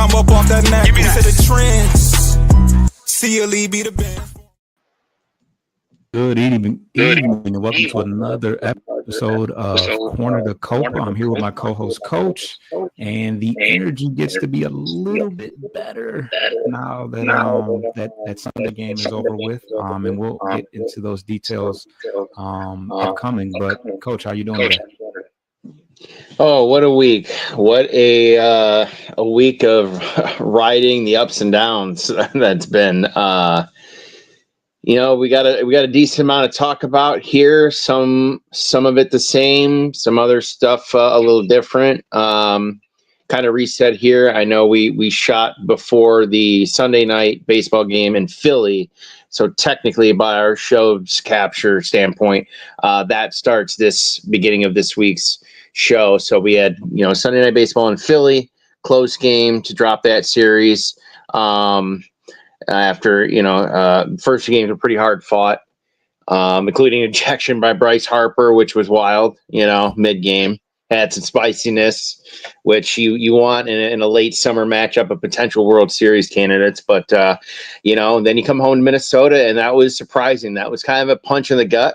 come up off that neck into the trends. See Ali be the band. Good evening, and welcome to another episode of Corner to Copa. I'm here with my co-host Coach, and the energy gets to be a little bit better now that that Sunday game is over with. And we'll get into those details upcoming. But Coach, how you doing today? Oh, what a week! What a week of riding the ups and downs that's been. We got a decent amount to talk about here. Some of it the same, some other stuff a little different. Kind of reset here. I know we shot before the Sunday night baseball game in Philly, so technically by our show's capture standpoint, that starts this beginning of this week's show. So we had Sunday night baseball in Philly, close game to drop that series. After first games were pretty hard fought, including ejection by Bryce Harper, which was wild. Mid game had some spiciness, which you want in a late summer matchup of potential World Series candidates. But then you come home to Minnesota, and that was surprising. That was kind of a punch in the gut.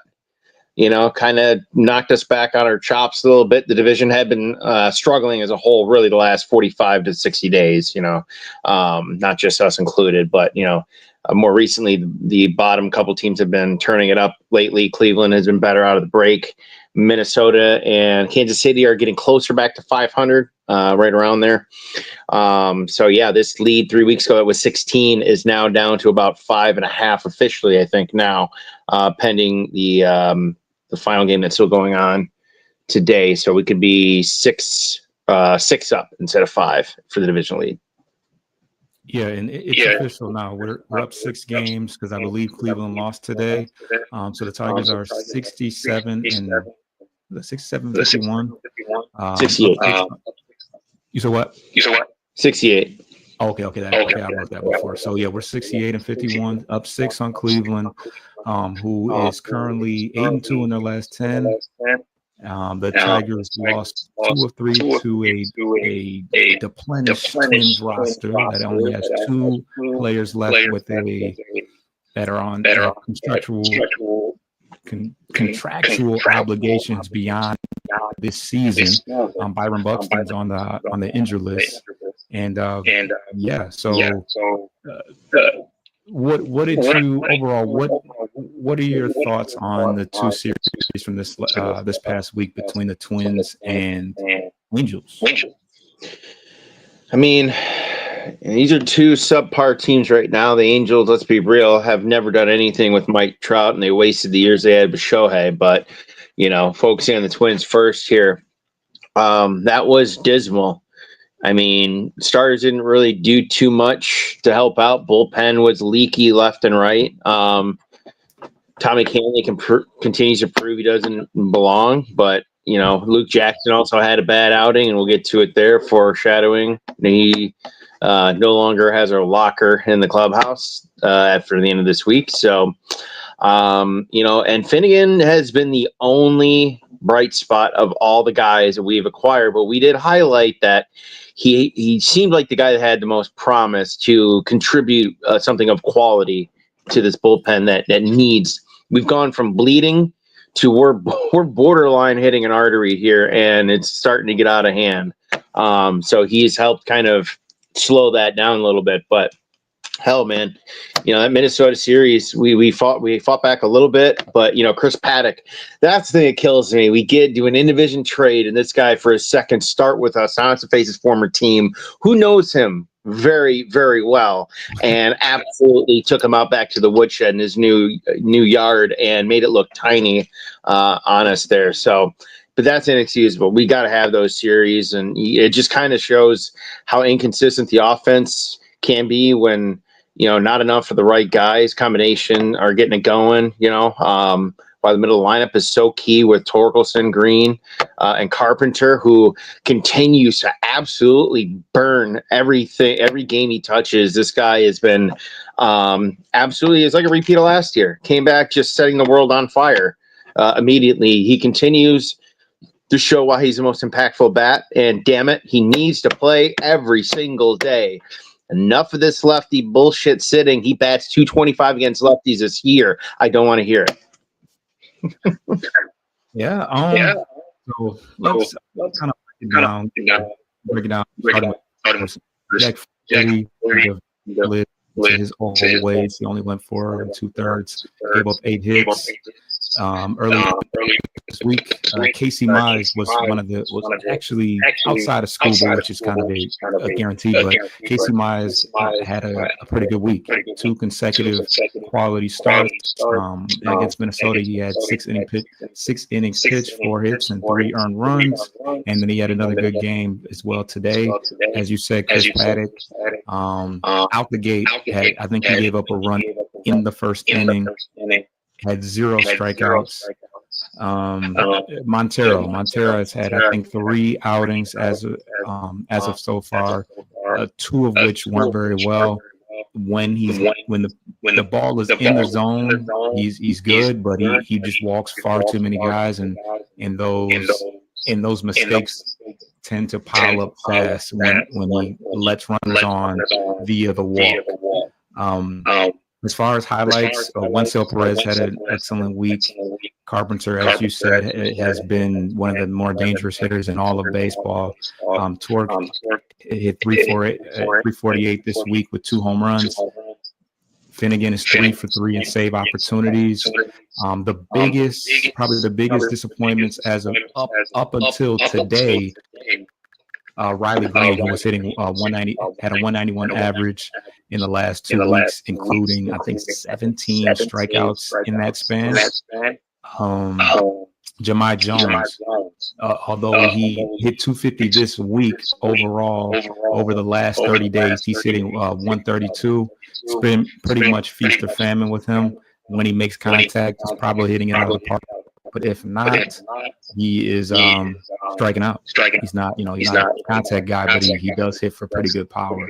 Kind of knocked us back on our chops a little bit. The division had been struggling as a whole, really, the last 45 to 60 days, not just us included, but, more recently, the bottom couple teams have been turning it up lately. Cleveland has been better out of the break. Minnesota and Kansas City are getting closer back to 500, right around there. This lead 3 weeks ago, it was 16, is now down to about 5.5 officially, I think now, pending the final game that's still going on today. So we could be six up instead of 5 for the divisional lead. Yeah, and it's official now. We're up 6 games because I believe Cleveland lost today. So the Tigers are 67 and 51. 68. You said what? 68. Okay. I wrote that before. So yeah, we're 68 and 51, up 6 on Cleveland, who is currently 8-2 in their last 10. The Tigers lost 2 of 3 to a deplenished Twins roster that only has 2 players left that are on contractual obligations beyond this season. Byron Buxton's on the injured list. And what did you overall? What are your thoughts on the 2 series from this past week between the Twins and Angels? I mean, these are 2 subpar teams right now. The Angels, let's be real, have never done anything with Mike Trout, and they wasted the years they had with Shohei. But focusing on the Twins first here, that was dismal. I mean, starters didn't really do too much to help out. Bullpen was leaky left and right. Tommy Kahnle continues to prove he doesn't belong, but Luke Jackson also had a bad outing, and we'll get to it there. Foreshadowing, he no longer has a locker in the clubhouse after the end of this week. So, and Finnegan has been the only bright spot of all the guys that we've acquired, but we did highlight that he seemed like the guy that had the most promise to contribute something of quality to this bullpen that needs. We've gone from bleeding to we're borderline hitting an artery here, and it's starting to get out of hand. So he's helped kind of slow that down a little bit, but hell, man, that Minnesota series, we fought back a little bit, but Chris Paddock, that's the thing that kills me. We do an in-division trade, and this guy for his second start with us, now has to face his former team, who knows him very, very well, and absolutely took him out back to the woodshed in his new yard and made it look tiny on us there. So, but that's inexcusable. We got to have those series, and it just kind of shows how inconsistent the offense can be when not enough of the right guys combination are getting it going. Why the middle of the lineup is so key with Torkelson, Green, and Carpenter, who continues to absolutely burn everything, every game he touches. This guy has been absolutely, it's like a repeat of last year. Came back just setting the world on fire immediately. He continues to show why he's the most impactful bat. And damn it, he needs to play every single day. Enough of this lefty bullshit sitting. He bats 225 against lefties this year. I don't want to hear it. Yeah. So let's kind of break it down. Jack Flaherty lived to his old ways. He only went 4 2/3, gave up 8 hits. Early this week, Casey Mize was actually outside of Scuba, which is kind of a guarantee, but Casey Mize had a pretty good week. 2 consecutive quality starts. Against Minnesota, he had 6 innings pitched, 4 hits, and 3 earned runs. And then he had another good game as well today. As you said, Chris Paddock, out the gate, I think he gave up a run in the first inning. Had 0 strikeouts. Montero has had, I think, 3 outings as of so far, 2 of which weren't very well. When the ball is in the zone, he's good, but he just walks far too many guys, and those mistakes tend to pile up fast when he lets runners on via the walk. As far as highlights, Wenceel Perez had an excellent week. Carpenter, as you said, has been one of the more dangerous hitters in all of baseball. Torque hit 348 this week with 2 home runs. Finnegan is 3 for 3 in save opportunities. Probably the biggest disappointments as of up until today, Riley Green, who was hitting 190, had a 191 average in the last 2 weeks, including I think 17 strikeouts in that span. Jahmai Jones, although he hit 250 this week overall, over the last 30 days, he's hitting 132. It's been pretty much feast or famine with him. When he makes contact, he's probably hitting it out of the park. But if not, he is striking out. He's not, he's not a contact guy, but he does hit for pretty good power.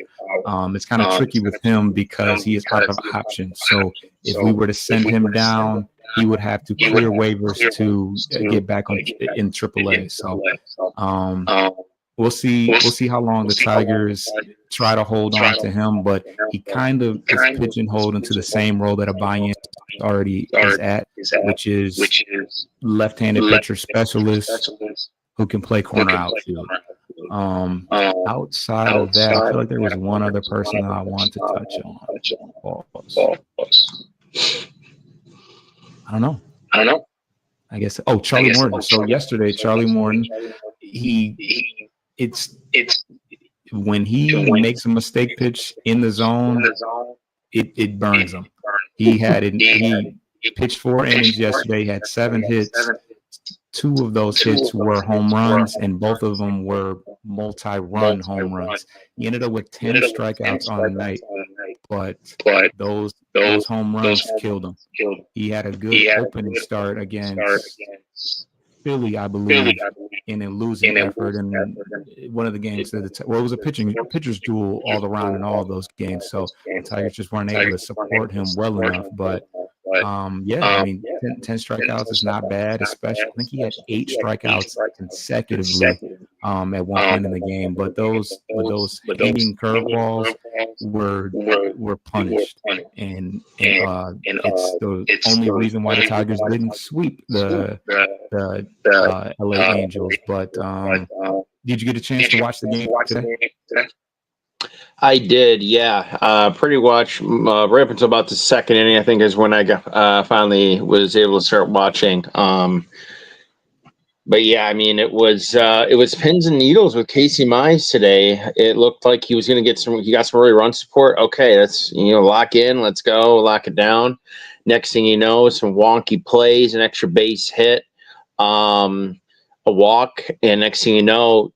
It's kind of tricky with him because he is out of options. So if we were to send him down, he would have to clear waivers to get back in AAA. So we'll see how long the Tigers try to hold on to him, but he kind of is pigeonholed into the same role that Abayan already is at, which is left-handed pitcher specialist who can play corner outfield. Outside of that, I feel like there was one other person that I wanted to touch on. I don't know. I guess. Oh, Charlie Morton. So yesterday, Charlie Morton, when he makes a mistake pitch in the zone, it burns him. He pitched 4 innings yesterday, had 7 hits. 2 of those hits were home runs, and both of them were multi-run home runs. He ended up with 10 strikeouts on the night, but those home runs killed him. He had a good opening start against Philly, I believe, in a losing effort in one of the games. It was a pitcher's duel all around in all of those games. So the Tigers just weren't able to support him well enough. But 10 strikeouts is not bad, especially I think he had 8 strikeouts consecutively at one point in the game. But those hitting curveballs were punished, and it's the only reason why the Tigers didn't sweep the LA Angels. But did you get a chance to watch the game today? I did, yeah. Pretty much right up until about the second inning, I think, is when I finally was able to start watching. But yeah, I mean, it was pins and needles with Casey Mize today. It looked like he was going to get he got some early run support. Okay, let's lock in, let's go, lock it down. Next thing you know, some wonky plays, an extra base hit, a walk, and next thing you know,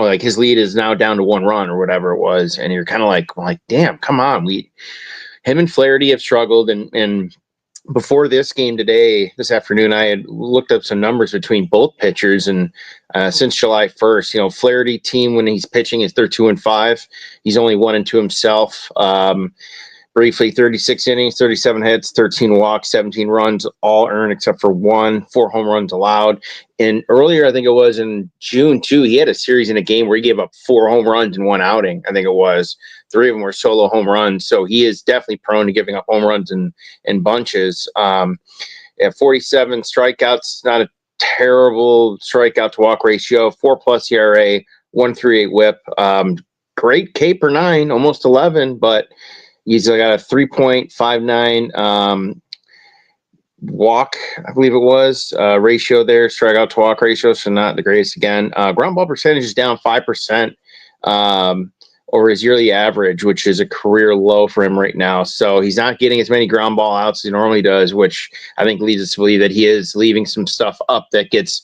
like his lead is now down to 1 run or whatever it was, and you're kind of like, damn, come on. Him and Flaherty have struggled, and before this game this afternoon, I had looked up some numbers between both pitchers, and since July 1st, Flaherty team when he's pitching they're 2-5. He's only 1-2 himself. briefly, 36 innings, 37 hits, 13 walks, 17 runs, all earned except for 4 home runs allowed. And earlier, I think it was in June, too, he had a series in a game where he gave up 4 home runs in 1 outing. I think it was 3 of them were solo home runs. So he is definitely prone to giving up home runs in bunches. At 47 strikeouts, not a terrible strikeout to walk ratio, 4+ ERA, 1.38 whip. Great K per 9, almost 11, but he's got a 3.59 walk, I believe it was, ratio there, strikeout to walk ratio, so not the greatest again. Ground ball percentage is down 5% over his yearly average, which is a career low for him right now. So he's not getting as many ground ball outs as he normally does, which I think leads us to believe that he is leaving some stuff up that gets,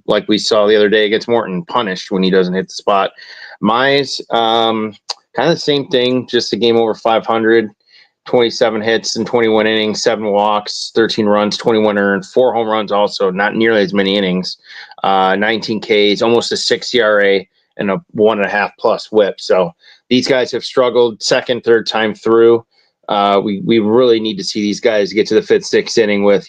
like we saw the other day against Morton, punished when he doesn't hit the spot. Mize, kind of the same thing, just a game over 500, 27 hits in 21 innings, 7 walks, 13 runs, 21 earned, 4 home runs also, not nearly as many innings, 19 Ks, almost a 6 ERA, and a 1.5+ whip. So these guys have struggled second, third time through. We really need to see these guys get to the 5th, 6th inning with,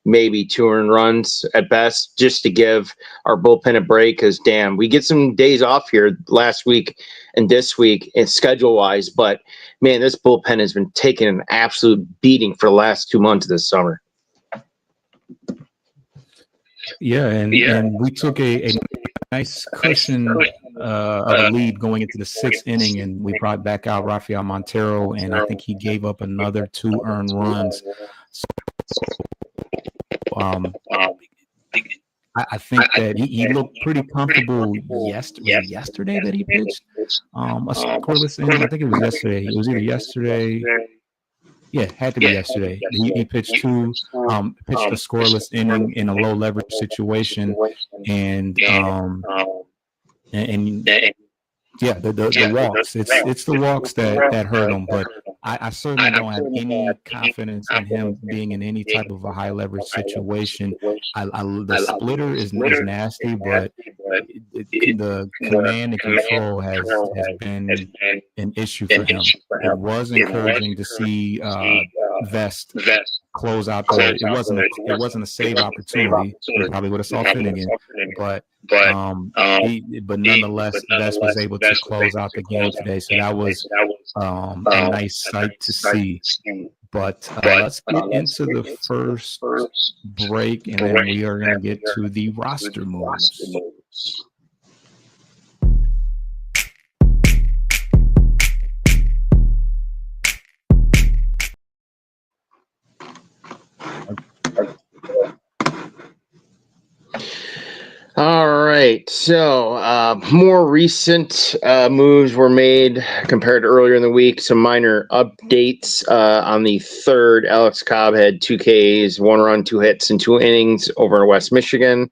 maybe 2 earned runs at best, just to give our bullpen a break. Because damn, we get some days off here last week and this week and schedule wise, but man, this bullpen has been taking an absolute beating for the last 2 months of this summer. Yeah, and we took a nice cushion of a lead going into the 6th inning, and we brought back out Rafael Montero, and I think he gave up another 2 earned runs. So, I think that he looked pretty comfortable yesterday that he pitched a scoreless inning. I think it was yesterday. It was either yesterday. Yeah, it had to be yesterday. He pitched a scoreless inning in a low leverage situation, and yeah, the walks. It's the walks that hurt him, but I certainly don't have any confidence in him being in any type of a high leverage situation. The splitter is nasty, but the command and control has been an issue for him. It was encouraging to see Vest close out it wasn't a save opportunity. We probably would have saw Finnegan, but nonetheless, Vest was able to close out the game today. So that was a nice sight to see. But let's get into the first break, and then we are going to get to the roster moves. All right, so more recent moves were made compared to earlier in the week. Some minor updates on the 3rd. Alex Cobb had 2 Ks, 1 run, 2 hits, and 2 innings over in West Michigan.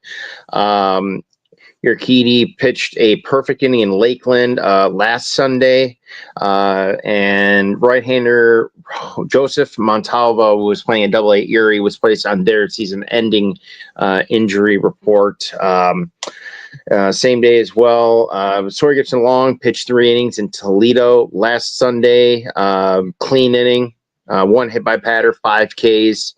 Urquidy pitched a perfect inning in Lakeland last Sunday, and right-hander Joseph Montalvo, who was playing at Double-A Erie, was placed on their season-ending injury report. Same day as well, Sawyer Gibson-Long pitched 3 innings in Toledo last Sunday. Clean inning, 1 hit by batter, 5 Ks.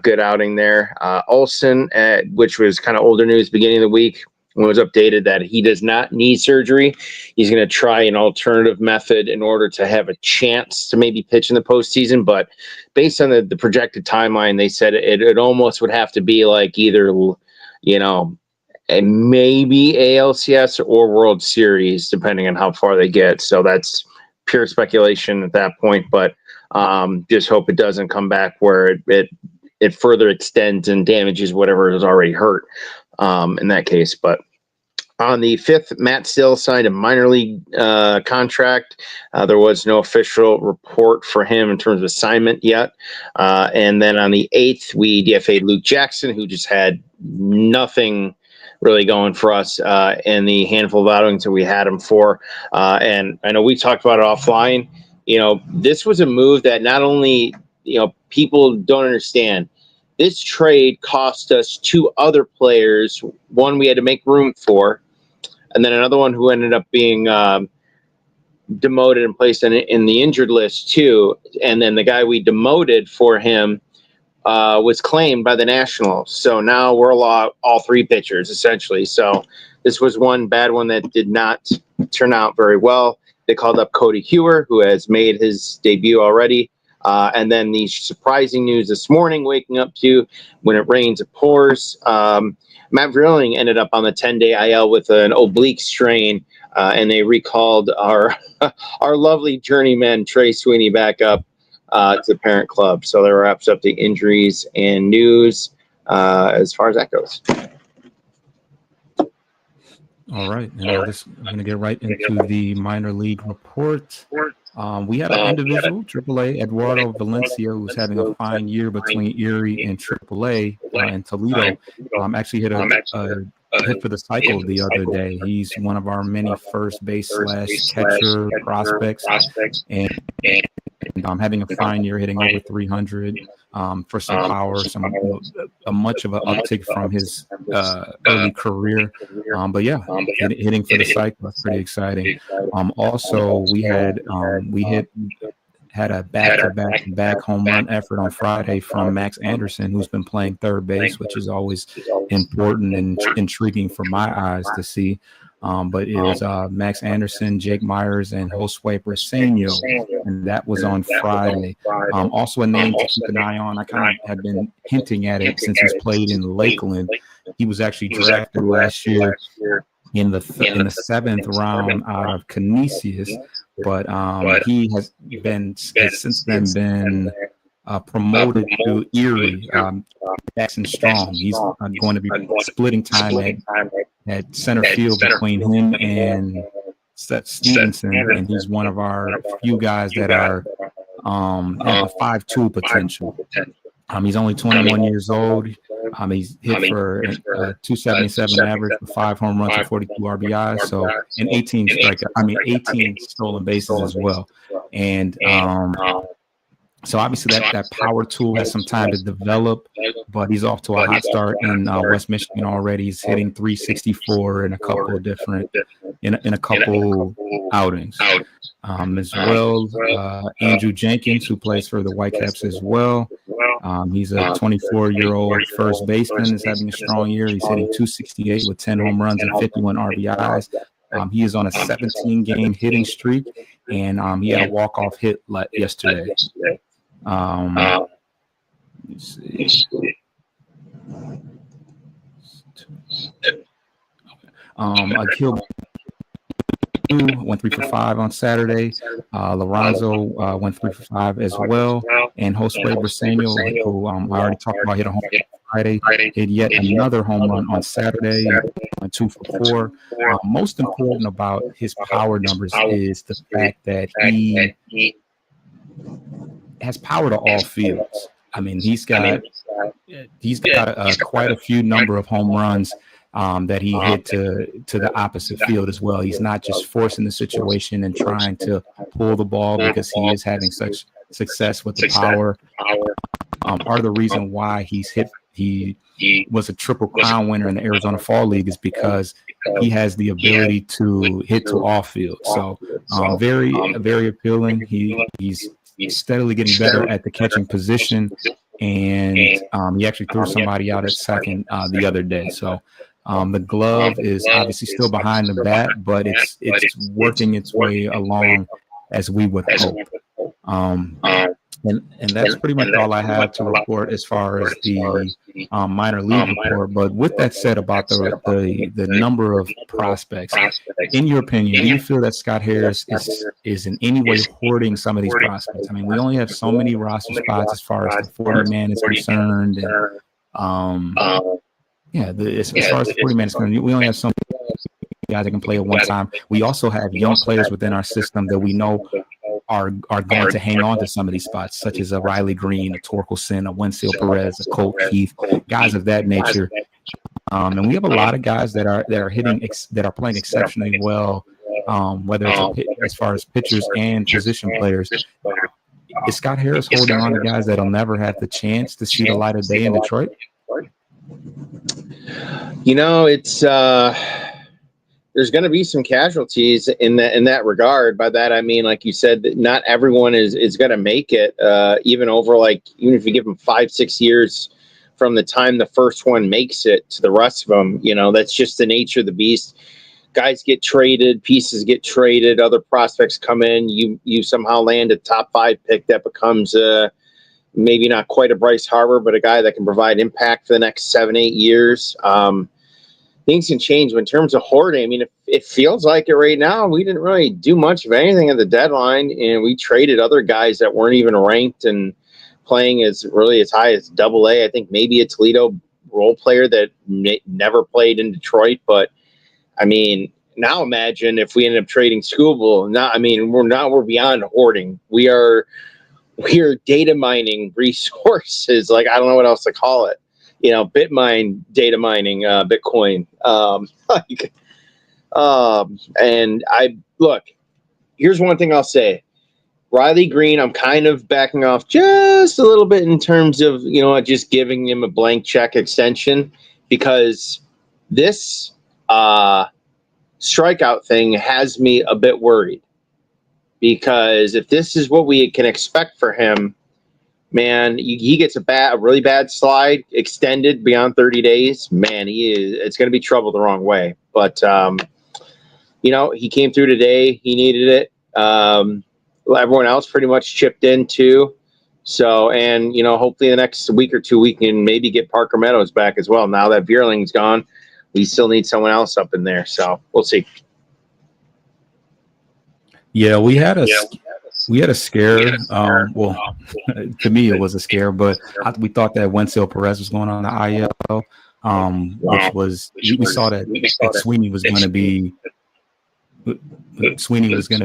Good outing there. Olson, which was kind of older news beginning of the week, was updated that he does not need surgery. He's going to try an alternative method in order to have a chance to maybe pitch in the postseason. But based on the projected timeline, they said it almost would have to be like either, maybe ALCS or World Series, depending on how far they get. So that's pure speculation at that point. But just hope it doesn't come back where it further extends and damages whatever is already hurt in that case. But on the 5th, Matt Still signed a minor league contract. There was no official report for him in terms of assignment yet. And then on the 8th, we DFA'd Luke Jackson, who just had nothing really going for us in the handful of outings that we had him for. And I know we talked about it offline. This was a move that not only, people don't understand. This trade cost us 2 other players. One we had to make room for, and then another one who ended up being demoted and placed in the injured list too. And then the guy we demoted for him was claimed by the Nationals. So now we're all three pitchers essentially. So this was one bad one that did not turn out very well. They called up Cody Hewer, who has made his debut already. And then the surprising news this morning, waking up to when it rains, it pours. Matt Vrilling ended up on the 10-day IL with an oblique strain, and they recalled our lovely journeyman Trey Sweeney back up to the parent club. So that wraps up the injuries and news as far as that goes. All right, and I'm going to get right into the minor league report. We had an individual, AAA, Eduardo Valencia, who's having a fine year between Erie and AAA in Toledo. Actually hit a hit for the cycle the other day. He's one of our many first base / catcher prospects, and having a fine year, hitting over 300 for some power, a much of an uptick from his early career. But yeah, hitting for the cycle, that's pretty exciting. Also, we had a back-to-back home run effort on Friday from Max Anderson, who's been playing third base, which is always important and intriguing for my eyes to see. But it was Max Anderson, Jake Myers, and Josue Briseño, and that was on Friday. Also a name to keep an eye on. I kind of have been hinting at it since he's played in Lakeland. He was actually drafted last year in the 7th round out of Canisius, but he has since then been promoted to Erie. Jackson Strong. He's going to be splitting time at center field between him and Seth Stevenson, and he's one of our few guys that are have a 5.2 potential. He's only 21 years old. He's hit for 277 average with 5 home runs and 42 RBIs, so and 18 stolen bases as well. And so obviously that power tool has some time to develop, but he's off to a hot start in West Michigan already. He's hitting 364 in a couple of different in a couple outings. As well, Andrew Jenkins, who plays for the Whitecaps as well. He's a 24-year-old first baseman, is having a strong year. He's hitting 268 with 10 home runs and 51 RBIs. He is on a 17-game hitting streak, and he had a walk-off hit yesterday. Let me see. Akil went 3 for 5 on Saturday. Lorenzo went 3 for 5 as well. And Josue Briseño, who I already talked about, hit a home run Friday, hit yet another home run on Saturday, went 2 for 4. Most important about his power numbers is the fact that he has power to all fields. I mean, he's got quite a few number of home runs that he hit to the opposite field as well. He's not just forcing the situation and trying to pull the ball because he is having such success with the power. Part of the reason why he was a Triple Crown winner in the Arizona Fall League is because he has the ability to hit to all field. So very, very appealing. He's steadily getting better at the catching position, and he actually threw somebody out at second the other day. So the glove is obviously still behind the bat, but it's working its way along as we would hope. And that's pretty much all I have to report as far as the minor league report. But with that said about the number of prospects, in your opinion, do you feel that Scott Harris is in any way hoarding some of these prospects? I mean, we only have so many roster spots as far as the 40-man is concerned. And, as far as the 40-man is concerned, we only have so many guys that can play at one time. We also have young players within our system that we know are going to hang on to some of these spots, such as a Riley Green, a Torkelson, a Wenzel Perez, a Colt Keith, guys of that nature. And we have a lot of guys that are playing exceptionally well, whether it's as far as pitchers and position players. Is Scott Harris holding on to guys that'll never have the chance to see the light of day in Detroit? You know, it's the there's going to be some casualties in that regard. By that I mean, like you said, that not everyone is going to make it. Even if you give them 5-6 years from the time the first one makes it to the rest of them, that's just the nature of the beast. Guys get traded, pieces get traded, other prospects come in. You somehow land a top 5 pick that becomes maybe not quite a Bryce Harper, but a guy that can provide impact for the next 7-8 years. Things can change. But in terms of hoarding, I mean, it feels like it right now. We didn't really do much of anything at the deadline, and we traded other guys that weren't even ranked and playing as high as AA. I think maybe a Toledo role player that never played in Detroit. But I mean, now imagine if we ended up trading Skubal. We're beyond hoarding. We are data mining resources. Like, I don't know what else to call it. Bitmine data mining, Bitcoin. And here's one thing I'll say. Riley Green, I'm kind of backing off just a little bit in terms of, just giving him a blank check extension, because this strikeout thing has me a bit worried. Because if this is what we can expect for him, man, he gets a really bad slide extended beyond 30 days. Man, it's going to be trouble the wrong way. But, he came through today. He needed it. Everyone else pretty much chipped in too. So, and, hopefully the next week or two, we can maybe get Parker Meadows back as well. Now that Vierling's gone, we still need someone else up in there. So we'll see. Yeah, we had a scare. To me, it was a scare, but we thought that Wenzel Perez was going on the IL, which was we saw that Sweeney was going to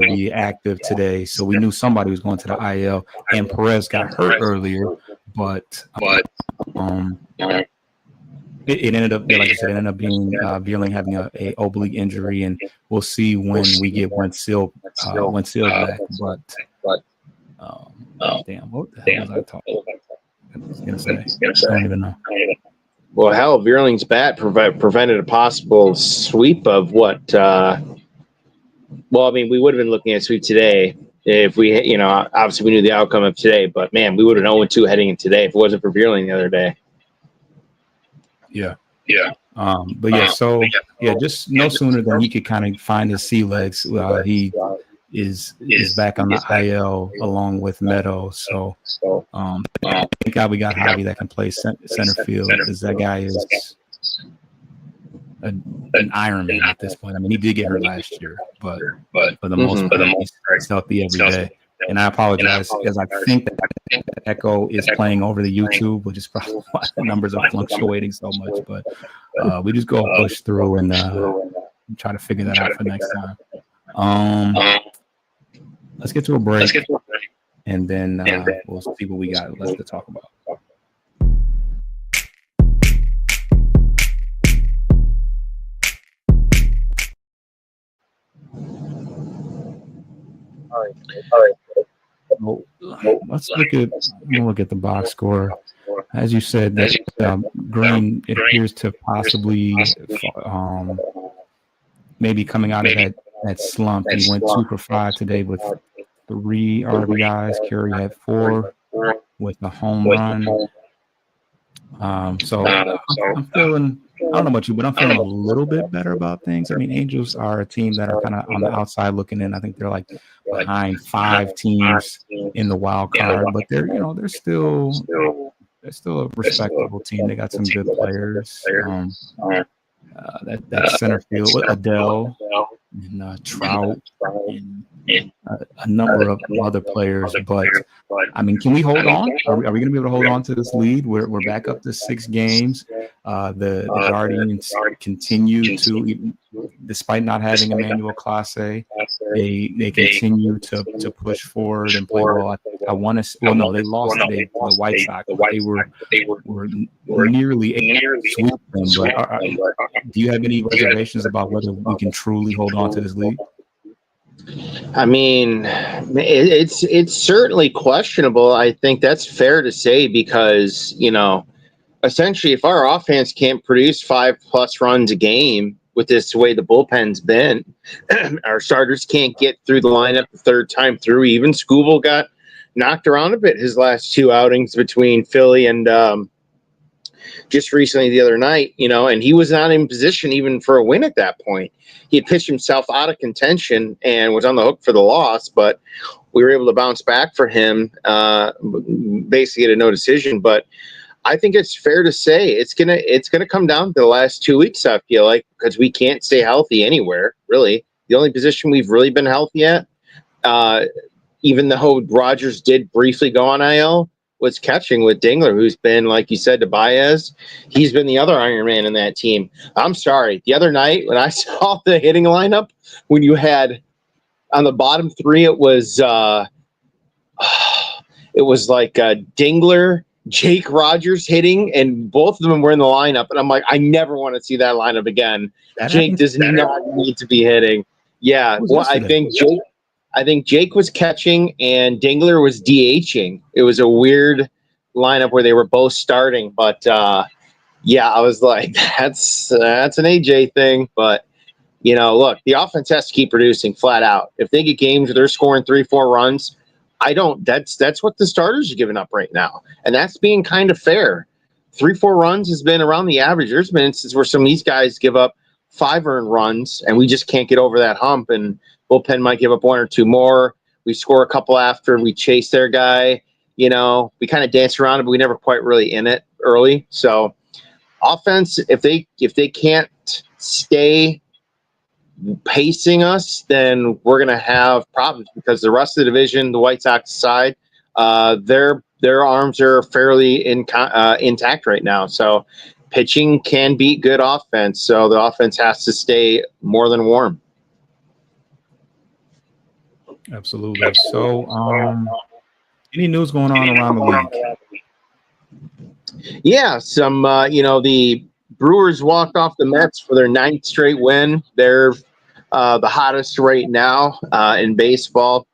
be active today, so we knew somebody was going to the IL. And Perez got hurt earlier, but it ended up, like I said, being Vierling having a oblique injury, and we'll see when we get Wenzel back. But damn, what the hell was I talking? I don't even know. Well, hell, Vierling's bat prevented a possible sweep of what? We would have been looking at sweep today if we, obviously we knew the outcome of today. But man, we would have 0-2 heading in today if it wasn't for Vierling the other day. Yeah. Just no sooner than he could kind of find his sea legs. He is back on the IL along with Meadows. So thank God we got Javi that can play center field, because that guy is an Iron Man at this point. I mean, he did get hurt last year, but for the most part, he's healthy every day. And I apologize, because I think that Echo is playing over the YouTube, which is probably why the numbers are fluctuating so much. But we just go push through and try to figure that out for next time. Let's get to a break, and then we'll see what we got left to talk about. All right. Let's look at the box score. As you said, that Green, it appears to possibly maybe coming out of that slump. He went 2 for 5 today with 3 RBIs. Curry had 4 with a home run. So I'm feeling, I don't know about you, but I'm feeling a little bit better about things. I mean, Angels are a team that are kind of on the outside looking in. I think they're like behind 5 teams in the wild card, but they're still a respectable team. They got some good players. That center field with Adele and Trout and a number of other players. But I mean, can we hold on? Are we going to be able to hold on to this lead? We're back up to 6 games. The Guardians continue to, despite not having Emmanuel Clase, they continue to push forward and play well. I want to. Well, no, they lost today to the White Sox. They were nearly able to sweep them. But do you have any reservations about whether we can truly hold on to this lead? I mean, it's certainly questionable. I think that's fair to say, because essentially, if our offense can't produce 5+ runs a game, with this way the bullpen's been. Our starters can't get through the lineup the third time through. Even Skubal got knocked around a bit his last two outings between Philly and just recently the other night, and he was not in position even for a win at that point. He had pitched himself out of contention and was on the hook for the loss, but we were able to bounce back for him, basically at a no decision. But I think it's fair to say it's gonna come down to the last 2 weeks, I feel like, because we can't stay healthy anywhere, really. The only position we've really been healthy at, even though Rogers did briefly go on IL, was catching with Dingler, who's been, like you said, to Baez. He's been the other Iron Man in that team. I'm sorry. The other night when I saw the hitting lineup, when you had on the bottom three, it was like Dingler, Jake Rogers hitting, and both of them were in the lineup. And I'm like, I never want to see that lineup again. Jake does not need to be hitting. Yeah, well, I think Jake was catching and Dingler was DHing. It was a weird lineup where they were both starting, but yeah, I was like, that's an AJ thing. But look, the offense has to keep producing flat out. If they get games where they're scoring 3-4 runs, that's what the starters are giving up right now, and that's being kind of fair. 3-4 runs has been around the average. There's been instances where some of these guys give up 5 earned runs, and we just can't get over that hump. And bullpen might give up 1 or 2 more. We score a couple after we chase their guy. We kind of dance around it, but we never quite really in it early. So offense, if they can't stay pacing us, then we're going to have problems, because the rest of the division, the White Sox side, their arms are fairly intact right now. So pitching can beat good offense. So the offense has to stay more than warm. Absolutely. So, any news going on around the league? Yeah, some, the Brewers walked off the Mets for their 9th straight win. They're the hottest right now in baseball.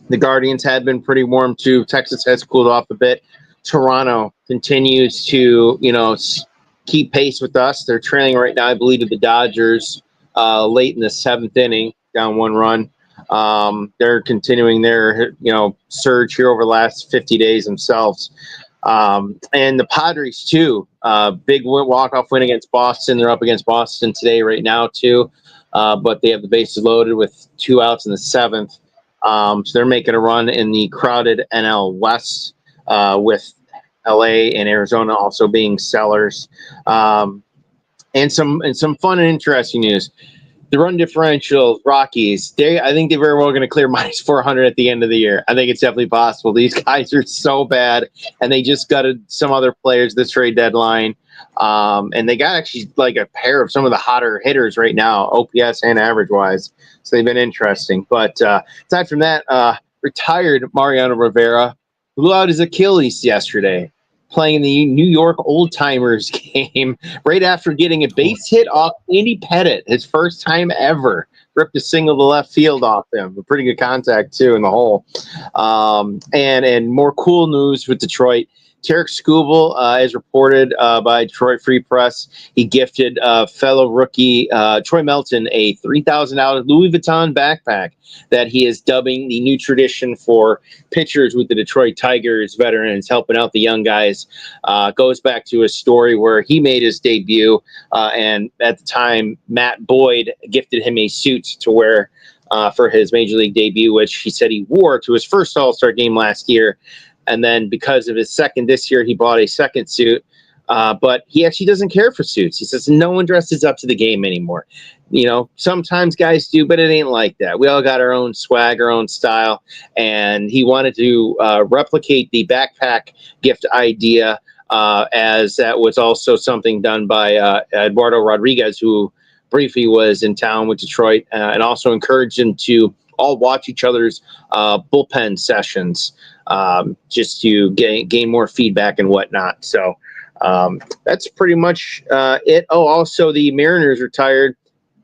The Guardians had been pretty warm too. Texas has cooled off a bit. Toronto continues to, keep pace with us. They're trailing right now, I believe, to the Dodgers late in the 7th inning, down 1 run. They're continuing their, surge here over the last 50 days themselves. And the Padres too, big walk-off win against Boston. They're up against Boston today right now too. But they have the bases loaded with 2 outs in the 7th. So they're making a run in the crowded NL West, with LA and Arizona also being sellers. And some fun and interesting news. The run differential, Rockies, I think they're very well going to clear minus 400 at the end of the year. I think it's definitely possible. These guys are so bad, and they just gutted some other players this trade deadline. And they got actually like a pair of some of the hotter hitters right now, OPS and average-wise. So they've been interesting. But aside from that, retired Mariano Rivera blew out his Achilles yesterday, playing in the New York Old Timers game right after getting a base hit off Andy Pettit, his first time ever. Ripped a single to left field off him. A pretty good contact, too, in the hole. And more cool news with Detroit. Tarek Skubal, as reported by Detroit Free Press, he gifted fellow rookie Troy Melton a $3,000 Louis Vuitton backpack that he is dubbing the new tradition for pitchers with the Detroit Tigers veterans, helping out the young guys. Goes back to a story where he made his debut, and at the time, Matt Boyd gifted him a suit to wear for his Major League debut, which he said he wore to his first All-Star game last year. And then because of his second this year, he bought a second suit. But he actually doesn't care for suits. He says no one dresses up to the game anymore. Sometimes guys do, but it ain't like that. We all got our own swag, our own style. And he wanted to replicate the backpack gift idea, as that was also something done by Eduardo Rodriguez, who briefly was in town with Detroit, and also encouraged him to all watch each other's bullpen sessions, just to gain more feedback and whatnot. So that's pretty much it. Oh, also the Mariners retired,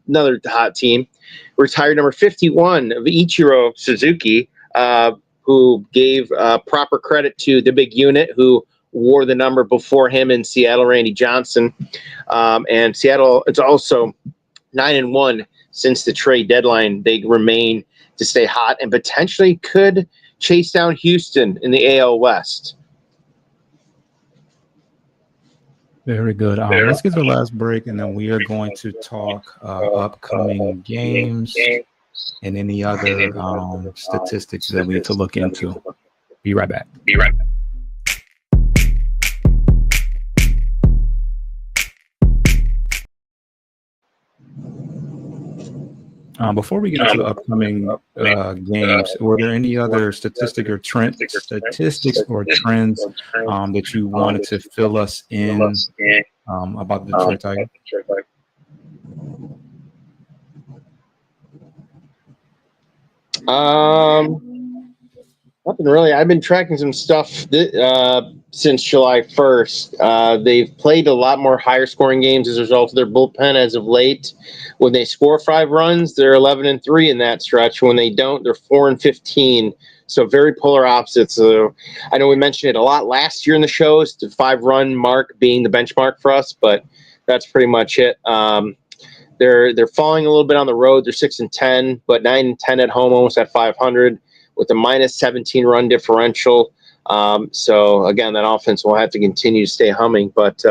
another hot team, retired number 51 of Ichiro Suzuki, who gave proper credit to the big unit who wore the number before him in Seattle, Randy Johnson. And Seattle, it's also 9-1 since the trade deadline. They remain to stay hot and potentially could chase down Houston in the AL West. Very good. Let's get to the last break, and then we are going to talk upcoming games and any other statistics that we need to look into. Be right back. Before we get into the upcoming games, were there any other statistics or trends that you wanted to fill us in about the Detroit Tigers? Nothing really. I've been tracking some stuff since July 1st. They've played a lot more higher scoring games as a result of their bullpen as of late. When they score 5 runs, they're 11-3 in that stretch. When they don't, they're 4-15. So very polar opposites. I know we mentioned it a lot last year in the shows, the 5-run mark being the benchmark for us, but that's pretty much it. They're falling a little bit on the road. They're 6-10, but 9-10 at home, almost at 500, with a minus 17 run differential. So again, that offense will have to continue to stay humming. But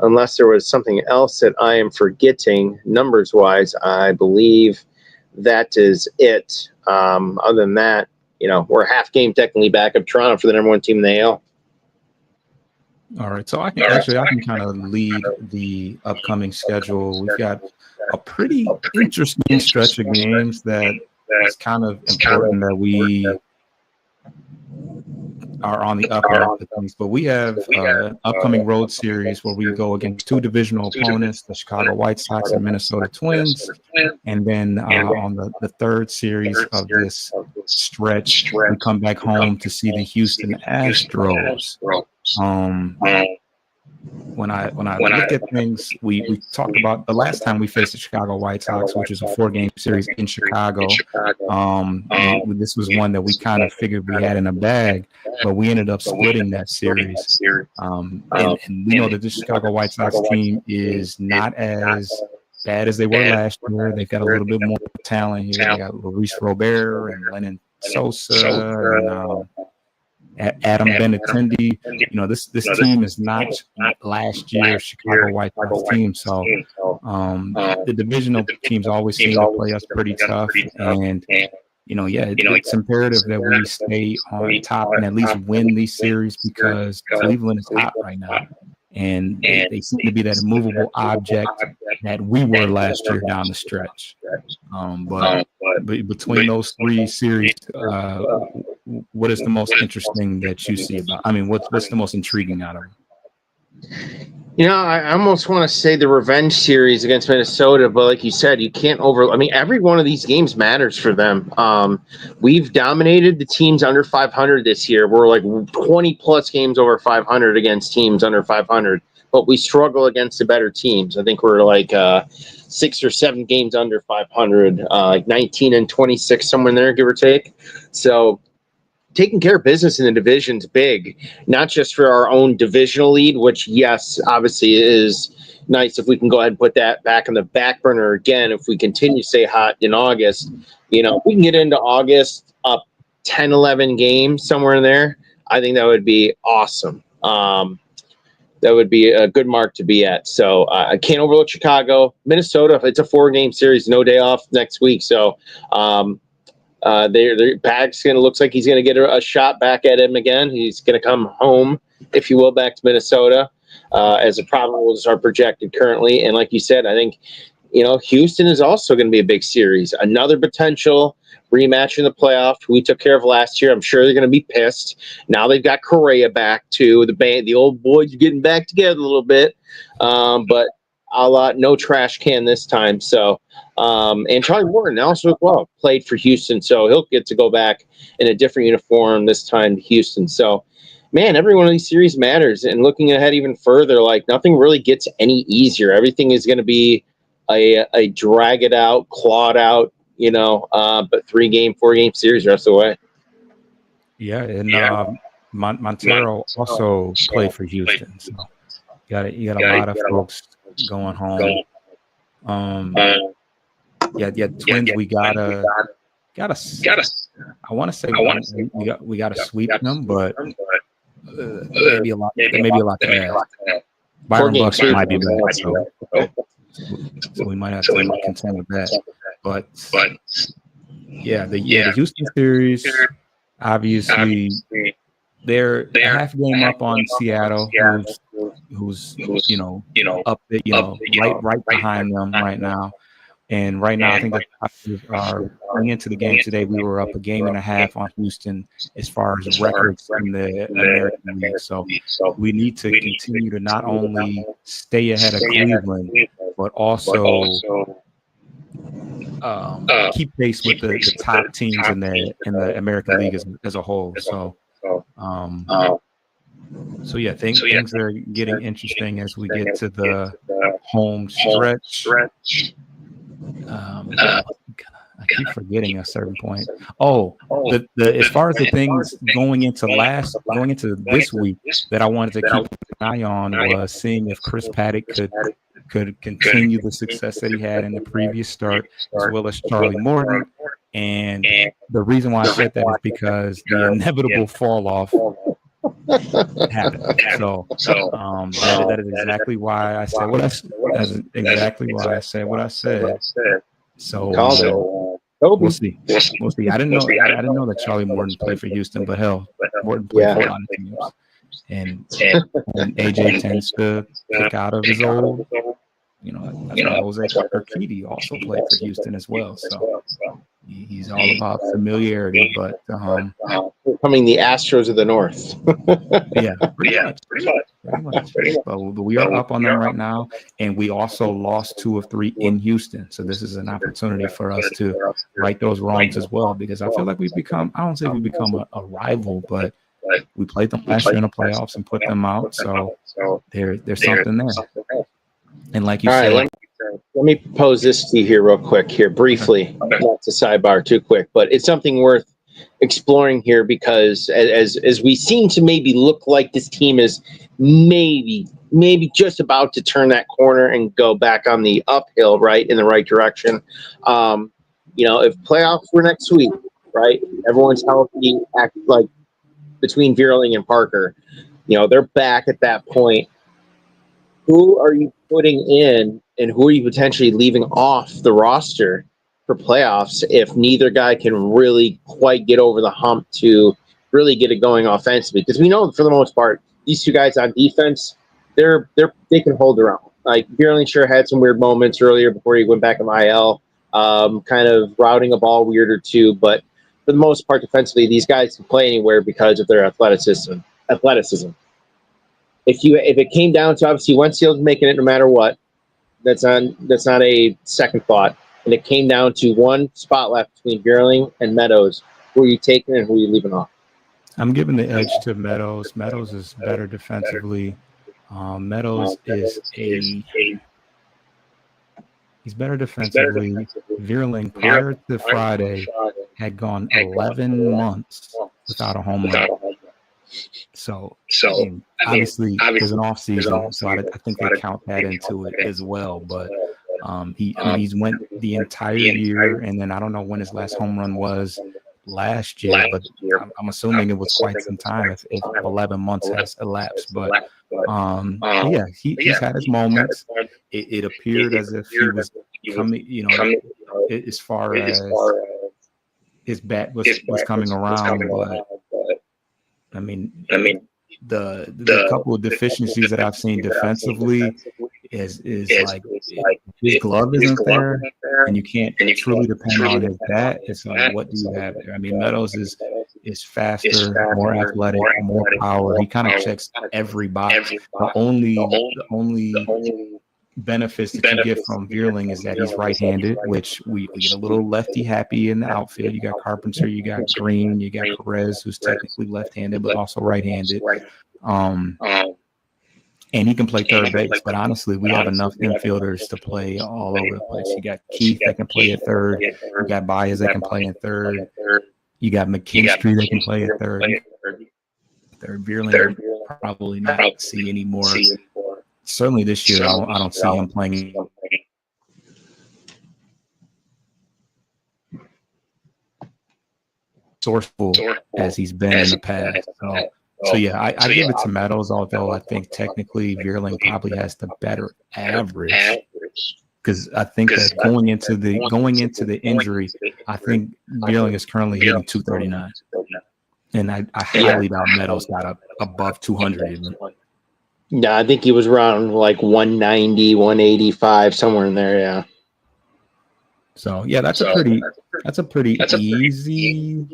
unless there was something else that I am forgetting, numbers wise, I believe that is it. Other than that, we're a half game technically back of Toronto for the number 1 team in the AL. All right, so I can kind of lead the upcoming schedule. We've got a pretty interesting stretch of games that it's kind of important that we are on the upper end of things. But we have an upcoming road series where we go against 2 divisional opponents, the Chicago White Sox and Minnesota Twins. And then on the third series of this stretch, we come back home to see the Houston Astros. When I look at things, we talked about the last time we faced the Chicago White Sox, which is a 4-game series in Chicago. This was one that we kind of figured we had in a bag, but we ended up splitting that series. And we know that the Chicago White Sox team is not as bad as they were last year. They've got a little bit more talent here. They got Luis Robert and Lennon Sosa and Adam Benintendi. This team is not last year's Chicago White Sox team. So the divisional teams always seem to play us pretty tough. And, it's imperative that we stay on top and at least win these series because Cleveland is hot right now. And they seem to be that immovable object that we were last year down the stretch. But between those 3 series, what is the most interesting that you see about? I mean, what's the most intriguing out of them? I almost want to say the revenge series against Minnesota, but like you said, you can't every one of these games matters for them. We've dominated the teams under 500 this year. We're like 20 plus games over 500 against teams under 500, but we struggle against the better teams. I think we're like 6 or 7 games under 500, like 19 and 26, somewhere in there, give or take. So taking care of business in the division's big, not just for our own divisional lead, which, yes, obviously is nice if we can go ahead and put that back on the back burner again. If we continue to stay hot in August, we can get into August up 10, 11 games, somewhere in there. I think that would be awesome. That would be a good mark to be at. So I can't overlook Chicago. Minnesota, it's a 4-game series, no day off next week. So Paxton looks like he's going to get a shot back at him again. He's going to come home, if you will, back to Minnesota as the Probables are projected currently. And like you said, I think, Houston is also going to be a big series. Another potential rematch in the playoff. We took care of last year. I'm sure they're going to be pissed. Now they've got Correa back too. The old boys are getting back together a little bit. But a lot, no trash can this time. So, and Charlie Morton also played for Houston, so he'll get to go back in a different uniform this time to Houston. So, man, every one of these series matters. And looking ahead even further, like nothing really gets any easier. Everything is going to be a drag it out, clawed out, but 3-game, 4-game series the rest of the way. Yeah, and Montero also played for Houston, so you got a lot of folks going home. Twins. We gotta. I want to say we got to sweep them, but maybe a lot to add. Byron Bucks might be back, so we might have to contend with that. But the Houston series, obviously, they're a half game up on Seattle, who's up right behind them right now. And right now, I think that going into the game today, we were up a game and a half on Houston as far as records in the American League. So we need to continue to not only stay ahead of Cleveland, but also keep pace with the top teams in the American League as a whole. So things are getting interesting as we get to the home stretch. I keep forgetting a certain point. As far as the things going into this week that I wanted to keep an eye on was seeing if Chris Paddock could continue the success that he had in the previous start, as well as Charlie Morton. And the reason why I said that is because the inevitable fall off happened. So that is exactly why I said what I said. That's exactly why I said what I said. So we'll see. I didn't know that Charlie Morton played for Houston, but hell, Morton played for a lot of teams. And AJ tends to pick out of his old. Jose Urquidy also played for Houston as well. So he's all about familiarity, but becoming the Astros of the North. Pretty much. But we are up on them right now, and we also lost 2 of 3 in Houston. So this is an opportunity for us to right those wrongs as well, because I feel like I don't say we've become a rival, but we played them last year in the playoffs and put them out. So there's something there. And like you said, let me pose this to you here real quick briefly, not to sidebar too quick, but it's something worth exploring here, because as we seem to maybe look like this team is maybe just about to turn that corner and go back on the uphill, right, in the right direction. If playoffs were next week, right, everyone's healthy, act like between Vierling and Parker, they're back at that point. Who are you putting in and who are you potentially leaving off the roster for playoffs if neither guy can really quite get over the hump to really get it going offensively? Because we know for the most part, these two guys on defense, they can hold their own. Like Vierling sure had some weird moments earlier before he went back in IL, kind of routing a ball weird or two, but for the most part defensively, these guys can play anywhere because of their athleticism. If it came down to obviously Wentzield's making it no matter what, that's not a second thought. And it came down to one spot left between Vierling and Meadows. Who are you taking and who are you leaving off? I'm giving the edge to Meadows. Meadows is better defensively. He's better defensively. Vierling prior to Friday had gone 11 months without a home run. So obviously there's an off season, so I think they count that into it as well. But he's went the entire year, and then I don't know when his last home run was last year, but I'm assuming it was quite some time if 11 months has elapsed. But he's had his moments. It appeared as if he was coming, as far as his bat was coming around, but I mean, the couple of deficiencies that I've seen defensively is like his glove isn't there, and you can't truly depend on his bat. It's like, what do you have there? I mean, Meadows is faster, more athletic, more power. He kind of checks every box. The only benefits that you get from Vierling is that he's right-handed, which we get a little lefty happy in the outfield. You got Carpenter, you got Green, you got Perez, who's technically left-handed but also right-handed. And he can play third base, but honestly, we have enough infielders to play all over the place. You got Keith that can play at third. You got Baez that can play at third. You got McKinstry that can play at third. Vierling probably not see any more. Certainly this year, I don't see him playing resourceful as he's been in the past. So yeah, I give it to Meadows, although I think technically Vierling probably has the better average. Because I think that going into the injury, I think Vierling is currently hitting 239, and I highly doubt Meadows got up above 200 even. Yeah, I think he was around like 190, 185, somewhere in there. Yeah. So yeah, that's a pretty easy.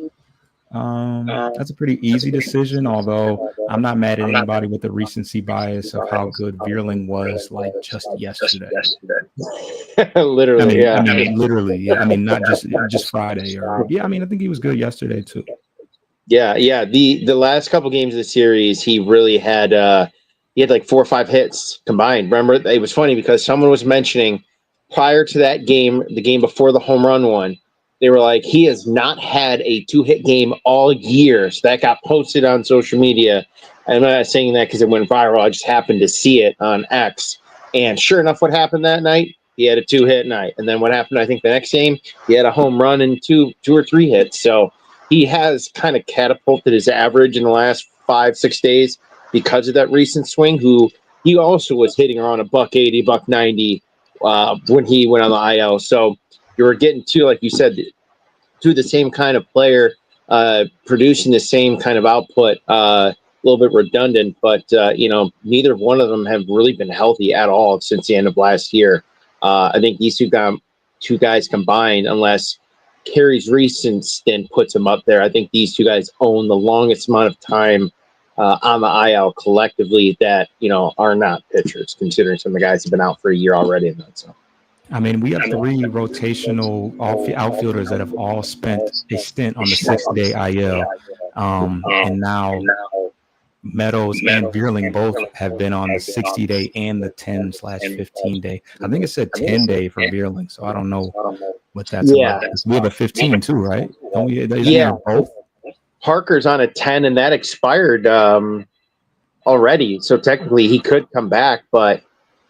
That's a pretty easy decision. Although I'm not mad at anybody with the recency bias of how good Vierling was like just yesterday. Literally, I mean, literally, yeah. I mean, not just Friday or I mean, I think he was good yesterday too. Yeah. The last couple games of the series, he really had like 4 or 5 hits combined. Remember, it was funny because someone was mentioning prior to that game, the game before the home run one, they were like, he has not had a 2-hit game all year. So that got posted on social media. I'm not saying that because it went viral. I just happened to see it on X. And sure enough, what happened that night? He had a 2-hit night. And then what happened, I think, the next game, he had a home run and two or three hits. So he has kind of catapulted his average in the last 5-6 days because of that recent swing, who he also was hitting around $180, $190 when he went on the IL. So you were getting to, like you said, to the same kind of player, producing the same kind of output, a little bit redundant, but, neither one of them have really been healthy at all since the end of last year. I think these two guys combined, unless Carey's recent stint puts him up there, I think these two guys own the longest amount of time on the IL collectively that, are not pitchers, considering some of the guys have been out for a year already in that. So. I mean, we have 3 rotational outfielders that have all spent a stint on the 6-day IL. And now Meadows and Vierling both have been on the 60-day and the 10/15-day. I think it said 10-day for Vierling, so I don't know what that's about. We have a 15 too, right? Don't we? Yeah, both. Parker's on a 10, and that expired already. So technically, he could come back, but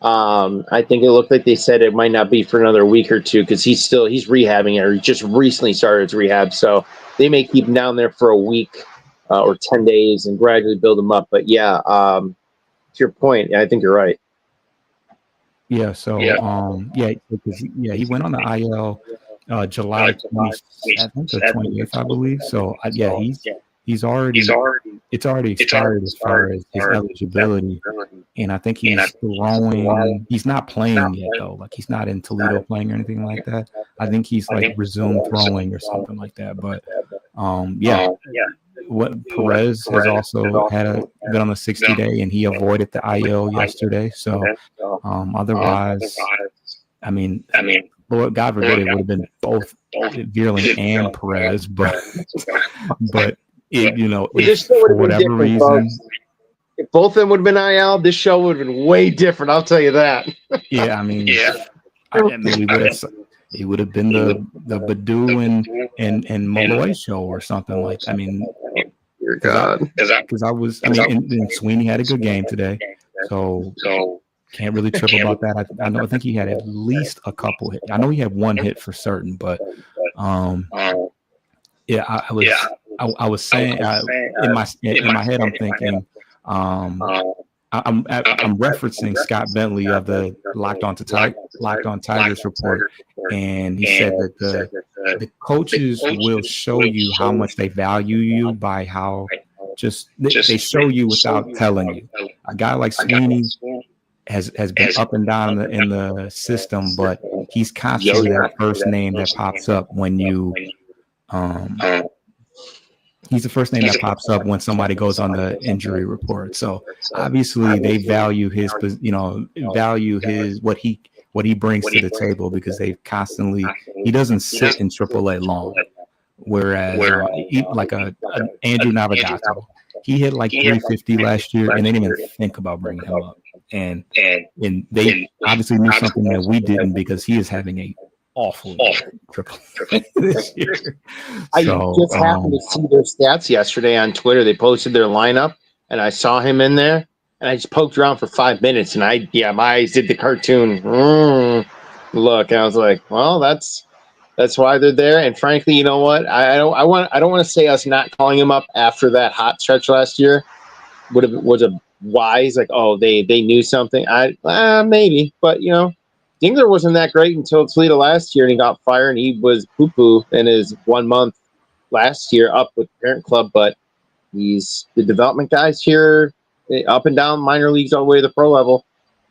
I think it looked like they said it might not be for another week or two because he's rehabbing it, or he just recently started his rehab. So they may keep him down there for a week or 10 days and gradually build him up. But yeah, to your point, I think you're right. Yeah. So he went on the IL July 27th or 28th, I believe. So he's already expired as far as his eligibility, and I think he's throwing. He's not playing yet though. Like he's not in Toledo playing or anything like that. I think he's like resumed throwing or something like that. But what Perez has also been on the 60-day, and he avoided the IL yesterday. So otherwise, I mean, Lord God forbid it would have been both Vierling and Perez, but if for whatever reason, folks, if both of them would have been IL, this show would have been way different. I'll tell you that. Yeah, I mean, it would have been the Badu and Malloy show or something like that. I mean, because and Sweeney had a good game today, so can't really trip about that. I think he had at least a couple hits. I know he had one hit for certain, but I was saying in my head I'm thinking I'm referencing Scott Bentley of the Locked On Tigers report, and he said that the coaches will show you how much they value you by how they show you without telling you. A guy like Sweeney has been up and down in the system, but he's constantly that first name that pops up when you he's the first name that pops up when somebody goes on the injury report. So obviously they value his what he brings to the table, because he doesn't sit in AAA long. Whereas like a Andrew Navigato, he hit like 350 last year, and they didn't even think about bringing him up. And they obviously knew something that we didn't, because he is having a awful triple this year. I just happened to see their stats yesterday on Twitter. They posted their lineup, and I saw him in there, and I just poked around for 5 minutes, and my eyes did the cartoon look, and I was like, well, that's That's why they're there. And frankly, you know what? I don't want to say us not calling them up after that hot stretch last year was a wise, like, oh, they knew something. Maybe, but Dingler wasn't that great until Toledo last year, and he got fired, and he was poo-poo in his 1 month last year up with the parent club. But he's the development guys here, up and down minor leagues all the way to the pro level.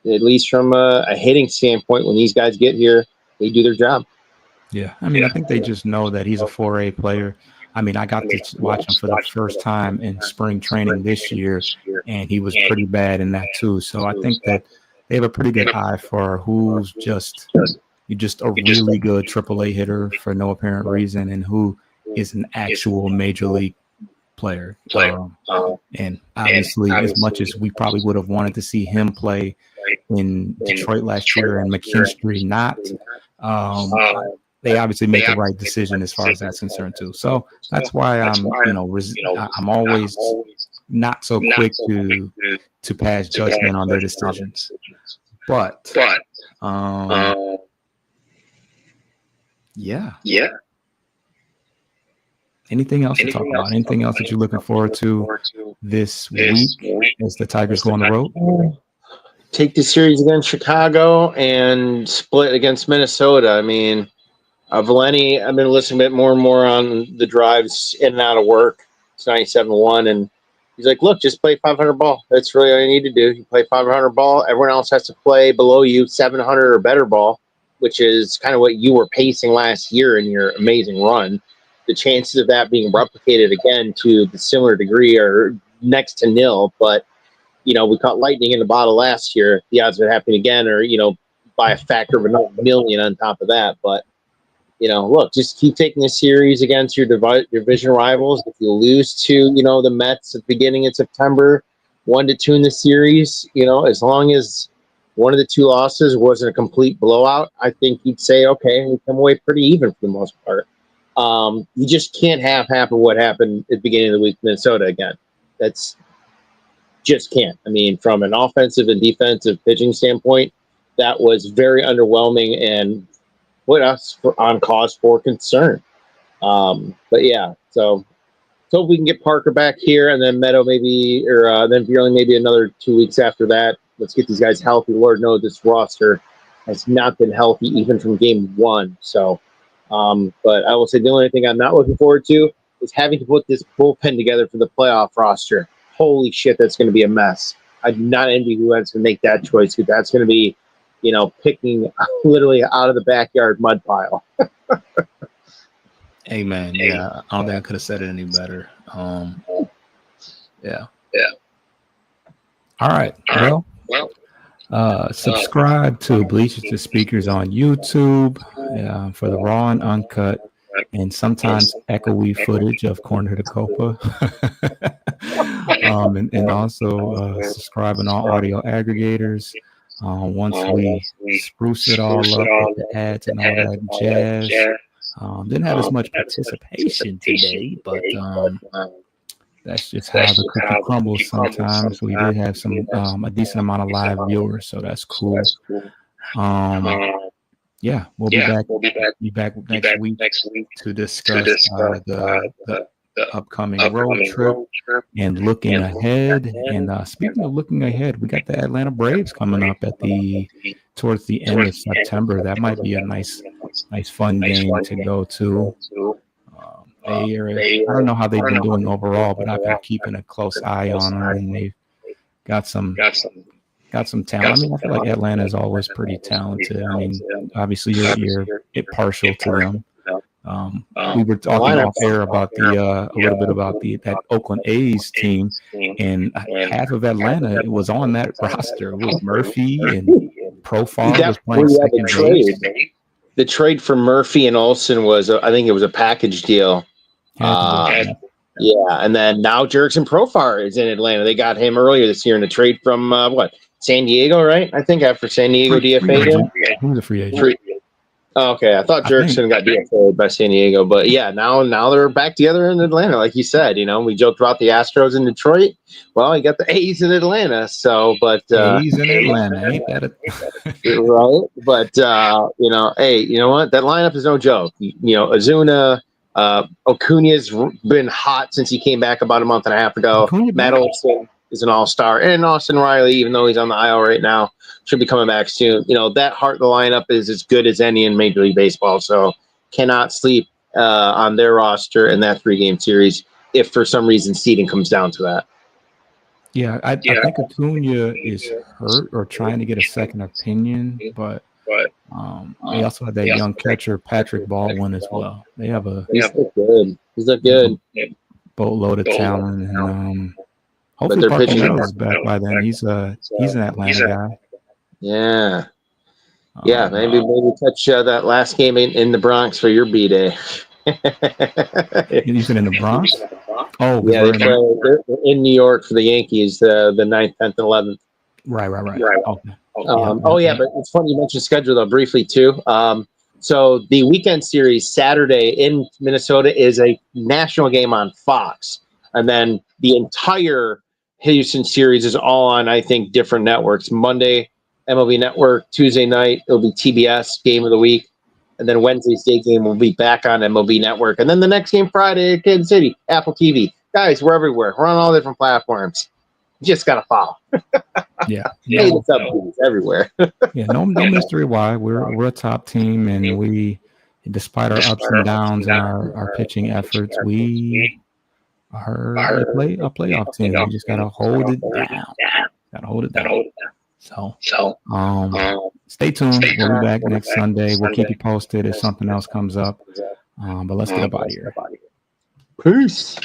At least from a hitting standpoint, when these guys get here, they do their job. Yeah, I mean, I think they just know that he's a 4A player. I mean, I got to watch him for the first time in spring training this year, and he was pretty bad in that too. So I think that they have a pretty good eye for who's just a really good AAA hitter for no apparent reason, and who is an actual major league player. And obviously, as much as we probably would have wanted to see him play in Detroit last year and McKinstry not, they obviously make the right decision as far as that's concerned too. So that's why I'm always not so quick to pass judgment on their decisions. But yeah. Anything else to talk about? Anything else that you're looking forward to this week as the Tigers go on the road? Take the series against Chicago and split against Minnesota. I mean, Valenti, I've been listening a bit more and more on the drives in and out of work. It's 97-1, and he's like, look, just play 500 ball. That's really all you need to do. You play 500 ball. Everyone else has to play below you 700 or better ball, which is kind of what you were pacing last year in your amazing run. The chances of that being replicated again to the similar degree are next to nil. But, we caught lightning in the bottle last year. The odds of it happening again are, by a factor of another million on top of that. But, look, just keep taking the series against your division rivals. If you lose to, the Mets at the beginning of September, 1-2 in the series, as long as one of the two losses wasn't a complete blowout, I think you'd say, okay, we come away pretty even for the most part. You just can't have half of what happened at the beginning of the week, Minnesota again. That's just can't. I mean, from an offensive and defensive pitching standpoint, that was very underwhelming and put us on cause for concern. But yeah, so hope we can get Parker back here, and then Meadow maybe, or then Bjorling maybe another 2 weeks after that. Let's get these guys healthy. Lord knows this roster has not been healthy even from game one. So, but I will say the only thing I'm not looking forward to is having to put this bullpen together for the playoff roster. Holy shit, that's going to be a mess. I do not envy who has to make that choice, because that's going to be, picking literally out of the backyard mud pile. Amen. Yeah, I don't think I could have said it any better. Yeah. All right. Well, subscribe to Bleachers to Speakers on YouTube for the raw and uncut and sometimes echoey footage of Corner to Copa. and also subscribe on all audio aggregators. Once we spruce it all up with the ads and all that jazz. Didn't have as much participation today, but that's just how the cookie crumbles sometimes. We did have some a decent amount of live viewers, so that's cool. Yeah, we'll be back next week to discuss the upcoming road trip and looking ahead. And speaking of looking ahead, we got the Atlanta Braves coming up towards the end of September. That might be a nice fun game to go to. I don't know how they've been doing overall, but I've been keeping a close eye on them, and they've got some talent. I mean, I feel like Atlanta is always pretty talented. I mean, obviously you're partial to them. We were talking off air about a little bit about that Oakland A's team, and half of Atlanta was on that roster with Murphy and Profar was playing second base. The trade for Murphy and Olsen was, I think it was a package deal. Yeah, and then now Jurickson Profar is in Atlanta. They got him earlier this year in a trade from San Diego, right? I think after San Diego DFA'd him. Who's a free agent? Oh, okay, I thought Jerkson got DFA'd by San Diego, but yeah, now they're back together in Atlanta, like you said. We joked about the Astros in Detroit. Well, you got the A's in Atlanta, so but A's in Atlanta, ain't that right? But hey, you know what? That lineup is no joke. Ozuna, Acuna's been hot since he came back about a month and a half ago. Matt Olson is an all-star, and Austin Riley, even though he's on the IL right now, should be coming back soon. That heart of the lineup is as good as any in Major League Baseball, so cannot sleep on their roster in that 3-game series if for some reason seeding comes down to that. Yeah, I think Acuna is hurt or trying to get a second opinion, but they also have that young catcher, Patrick Baldwin, as well. They have He's good. He's looked good. Boatload of talent, and hopefully Parker is back by then. He's an Atlanta guy. Yeah. Yeah, maybe touch that last game in the Bronx for your B-Day. He's in the Bronx? Oh, yeah, they're in New York for the Yankees, the 9th, 10th, and 11th. Right. Okay. But it's funny you mentioned schedule, though, briefly, too. So the weekend series Saturday in Minnesota is a national game on Fox. And then the entire Houston series is all on, I think, different networks. Monday, MLB Network. Tuesday night, it'll be TBS Game of the Week. And then Wednesday's day game will be back on MLB Network. And then the next game Friday at Kansas City, Apple TV. Guys, we're everywhere. We're on all different platforms. You just got to follow. Yeah. Everywhere. Yeah, no mystery why. We're a top team, and we, despite our ups and downs and our pitching efforts, we are a playoff team. We just got to hold it down. So, stay tuned. We'll be back next Sunday. We'll keep you posted if something else comes up. But let's get up out of here. Peace.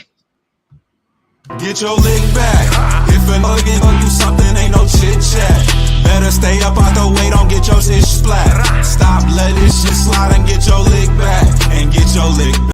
Get your lick back. If a nugget gon' do something, ain't no chit chat. Better stay up out the way, don't get your shit splat. Stop, let this shit slide and get your lick back. And get your lick back.